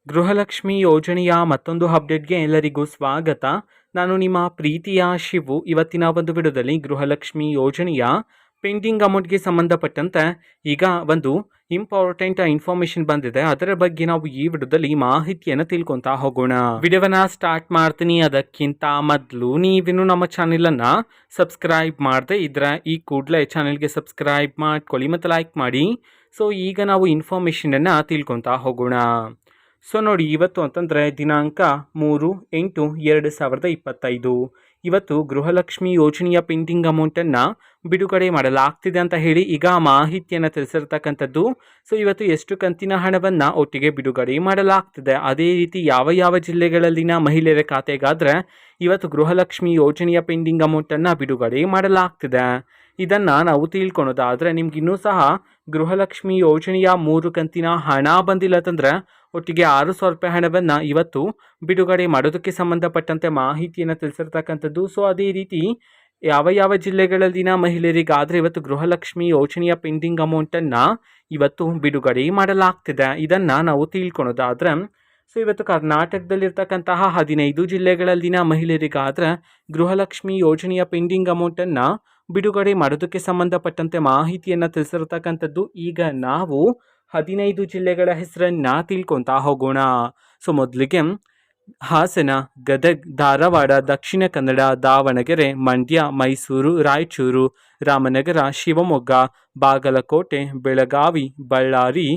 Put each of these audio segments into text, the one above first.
ಗೃಹಲಕ್ಷ್ಮಿ ಯೋಜನೆಯ ಮತ್ತೊಂದು ಅಪ್ಡೇಟ್ಗೆ ಎಲ್ಲರಿಗೂ ಸ್ವಾಗತ. ನಾನು ನಿಮ್ಮ ಪ್ರೀತಿಯ ಶಿವು. ಇವತ್ತಿನ ಒಂದು ವಿಡಿಯೋದಲ್ಲಿ ಗೃಹಲಕ್ಷ್ಮಿ ಯೋಜನೆಯ ಪೆಂಡಿಂಗ್ ಅಮೌಂಟ್ಗೆ ಸಂಬಂಧಪಟ್ಟಂತೆ ಈಗ ಒಂದು ಇಂಪಾರ್ಟೆಂಟ್ ಇನ್ಫಾರ್ಮೇಶನ್ ಬಂದಿದೆ. ಅದರ ಬಗ್ಗೆ ನಾವು ಈ ವಿಡಿಯೋದಲ್ಲಿ ಮಾಹಿತಿಯನ್ನು ತಿಳ್ಕೊಂತಾ ಹೋಗೋಣ. ವಿಡಿಯೋವನ್ನ ಸ್ಟಾರ್ಟ್ ಮಾಡ್ತೀನಿ. ಅದಕ್ಕಿಂತ ಮೊದಲು ನೀವಿನ್ನು ನಮ್ಮ ಚಾನೆಲನ್ನು ಸಬ್ಸ್ಕ್ರೈಬ್ ಮಾಡದೆ ಇದ್ರೆ ಈ ಕೂಡಲೇ ಚಾನೆಲ್ಗೆ ಸಬ್ಸ್ಕ್ರೈಬ್ ಮಾಡ್ಕೊಳ್ಳಿ ಮತ್ತು ಲೈಕ್ ಮಾಡಿ. ಸೊ ಈಗ ನಾವು ಇನ್ಫಾರ್ಮೇಷನನ್ನು ತಿಳ್ಕೊತಾ ಹೋಗೋಣ. ಸೊ ನೋಡಿ, ಇವತ್ತು ಅಂತಂದರೆ ದಿನಾಂಕ 3/8/2025 ಇವತ್ತು ಗೃಹಲಕ್ಷ್ಮಿ ಯೋಜನೆಯ ಪೆಂಡಿಂಗ್ ಅಮೌಂಟನ್ನು ಬಿಡುಗಡೆ ಮಾಡಲಾಗ್ತಿದೆ ಅಂತ ಹೇಳಿ ಈಗ ಮಾಹಿತಿಯನ್ನು ತಿಳಿಸಿರ್ತಕ್ಕಂಥದ್ದು. ಸೊ ಇವತ್ತು ಎಷ್ಟು ಕಂತಿನ ಹಣವನ್ನು ಒಟ್ಟಿಗೆ ಬಿಡುಗಡೆ ಮಾಡಲಾಗ್ತಿದೆ, ಅದೇ ರೀತಿ ಯಾವ ಯಾವ ಜಿಲ್ಲೆಗಳಲ್ಲಿನ ಮಹಿಳೆಯರ ಖಾತೆಗಾದರೆ ಇವತ್ತು ಗೃಹಲಕ್ಷ್ಮಿ ಯೋಜನೆಯ ಪೆಂಡಿಂಗ್ ಅಮೌಂಟನ್ನು ಬಿಡುಗಡೆ ಮಾಡಲಾಗ್ತಿದೆ, ಇದನ್ನು ನಾವು ತಿಳ್ಕೊಳೋದಾದರೆ ನಿಮ್ಗಿನ್ನೂ ಸಹ ಗೃಹಲಕ್ಷ್ಮಿ ಯೋಜನೆಯ 3 ಕಂತಿನ ಹಣ ಬಂದಿಲ್ಲ ಅಂತಂದರೆ ಒಟ್ಟಿಗೆ 6,000 ರೂಪಾಯಿ ಹಣವನ್ನು ಇವತ್ತು ಬಿಡುಗಡೆ ಮಾಡೋದಕ್ಕೆ ಸಂಬಂಧಪಟ್ಟಂತೆ ಮಾಹಿತಿಯನ್ನು ತಿಳಿಸಿರ್ತಕ್ಕಂಥದ್ದು. ಸೊ ಅದೇ ರೀತಿ ಯಾವ ಯಾವ ಜಿಲ್ಲೆಗಳಲ್ಲಿನ ಮಹಿಳೆಯರಿಗಾದರೆ ಇವತ್ತು ಗೃಹಲಕ್ಷ್ಮಿ ಯೋಜನೆಯ ಪೆಂಡಿಂಗ್ ಅಮೌಂಟನ್ನು ಇವತ್ತು ಬಿಡುಗಡೆ ಮಾಡಲಾಗ್ತಿದೆ, ಇದನ್ನು ನಾವು ತಿಳ್ಕೊಳೋದಾದರೆ ಸೊ ಇವತ್ತು ಕರ್ನಾಟಕದಲ್ಲಿರ್ತಕ್ಕಂತಹ 15 ಜಿಲ್ಲೆಗಳಲ್ಲಿನ ಮಹಿಳೆಯರಿಗಾದರೆ ಗೃಹಲಕ್ಷ್ಮಿ ಯೋಜನೆಯ ಪೆಂಡಿಂಗ್ ಅಮೌಂಟನ್ನು ಬಿಡುಗಡೆ ಮಾಡೋದಕ್ಕೆ ಸಂಬಂಧಪಟ್ಟಂತೆ ಮಾಹಿತಿಯನ್ನು ತಿಳಿಸಿರ್ತಕ್ಕಂಥದ್ದು. ಈಗ ನಾವು 15 ಜಿಲ್ಲೆಗಳ ಹೆಸರನ್ನು ತಿಳ್ಕೊತಾ ಹೋಗೋಣ. ಸೊ ಮೊದಲಿಗೆ ಹಾಸನ, ಗದಗ್, ಧಾರವಾಡ, ದಕ್ಷಿಣ ಕನ್ನಡ, ದಾವಣಗೆರೆ, ಮಂಡ್ಯ, ಮೈಸೂರು, ರಾಯಚೂರು, ರಾಮನಗರ, ಶಿವಮೊಗ್ಗ, ಬಾಗಲಕೋಟೆ, ಬೆಳಗಾವಿ, ಬಳ್ಳಾರಿ,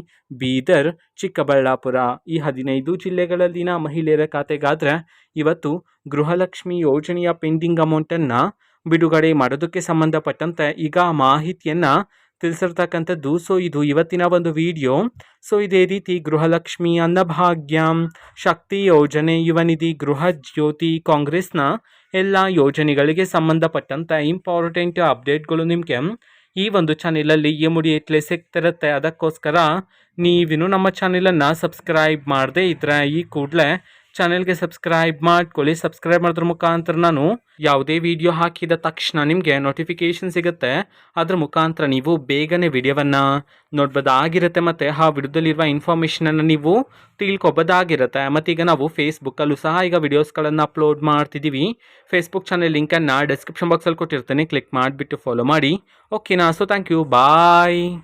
ಬೀದರ್, ಚಿಕ್ಕಬಳ್ಳಾಪುರ ಈ 15 ಜಿಲ್ಲೆಗಳಲ್ಲಿನ ಮಹಿಳೆಯರ ಖಾತೆಗಾದರೆ ಇವತ್ತು ಗೃಹಲಕ್ಷ್ಮಿ ಯೋಜನೆಯ ಪೆಂಡಿಂಗ್ ಅಮೌಂಟನ್ನು ಬಿಡುಗಡೆ ಮಾಡೋದಕ್ಕೆ ಸಂಬಂಧಪಟ್ಟಂತೆ ಈಗ ಮಾಹಿತಿಯನ್ನು ತಿಳಿಸಿರ್ತಕ್ಕಂಥದ್ದು. ಸೊ ಇದು ಇವತ್ತಿನ ಒಂದು ವಿಡಿಯೋ. ಸೊ ಇದೇ ರೀತಿ ಗೃಹಲಕ್ಷ್ಮಿ, ಅನ್ನಭಾಗ್ಯ, ಶಕ್ತಿ ಯೋಜನೆ, ಯುವ ನಿಧಿ, ಗೃಹ ಜ್ಯೋತಿ, ಕಾಂಗ್ರೆಸ್ನ ಎಲ್ಲ ಯೋಜನೆಗಳಿಗೆ ಸಂಬಂಧಪಟ್ಟಂತೆ ಇಂಪಾರ್ಟೆಂಟ್ ಅಪ್ಡೇಟ್ಗಳು ನಿಮಗೆ ಈ ಒಂದು ಚಾನೆಲಲ್ಲಿ ಇಮಿಡಿಯೇಟ್ಲಿ ಸಿಗ್ತಿರುತ್ತೆ. ಅದಕ್ಕೋಸ್ಕರ ನೀವಿನ್ನು ನಮ್ಮ ಚಾನೆಲನ್ನು ಸಬ್ಸ್ಕ್ರೈಬ್ ಮಾಡದೇ ಇದ್ರೆ ಈ ಕೂಡಲೇ ಚಾನೆಲ್ಗೆ ಸಬ್ಸ್ಕ್ರೈಬ್ ಮಾಡ್ಕೊಳ್ಳಿ. ಸಬ್ಸ್ಕ್ರೈಬ್ ಮಾಡೋದ್ರ ಮುಖಾಂತರ ನಾನು ಯಾವುದೇ ವಿಡಿಯೋ ಹಾಕಿದ ತಕ್ಷಣ ನಿಮಗೆ ನೋಟಿಫಿಕೇಶನ್ ಸಿಗುತ್ತೆ. ಅದರ ಮುಖಾಂತರ ನೀವು ಬೇಗನೆ ವಿಡಿಯೋವನ್ನು ನೋಡ್ಬೋದಾಗಿರುತ್ತೆ ಮತ್ತು ಆ ವಿಡಿಯೋದಲ್ಲಿರುವ ಇನ್ಫಾರ್ಮೇಷನನ್ನು ನೀವು ತಿಳ್ಕೊಬೋದಾಗಿರುತ್ತೆ. ಮತ್ತೀಗ ನಾವು ಫೇಸ್ಬುಕ್ಕಲ್ಲೂ ಸಹ ಈಗ ವಿಡಿಯೋಸ್ಗಳನ್ನು ಅಪ್ಲೋಡ್ ಮಾಡ್ತಿದ್ದೀವಿ. ಫೇಸ್ಬುಕ್ ಚಾನೆಲ್ ಲಿಂಕನ್ನು ಡಿಸ್ಕ್ರಿಪ್ಷನ್ ಬಾಕ್ಸಲ್ಲಿ ಕೊಟ್ಟಿರ್ತೇನೆ, ಕ್ಲಿಕ್ ಮಾಡಿಬಿಟ್ಟು ಫಾಲೋ ಮಾಡಿ. ಓಕೆನಾ? So thank you, bye.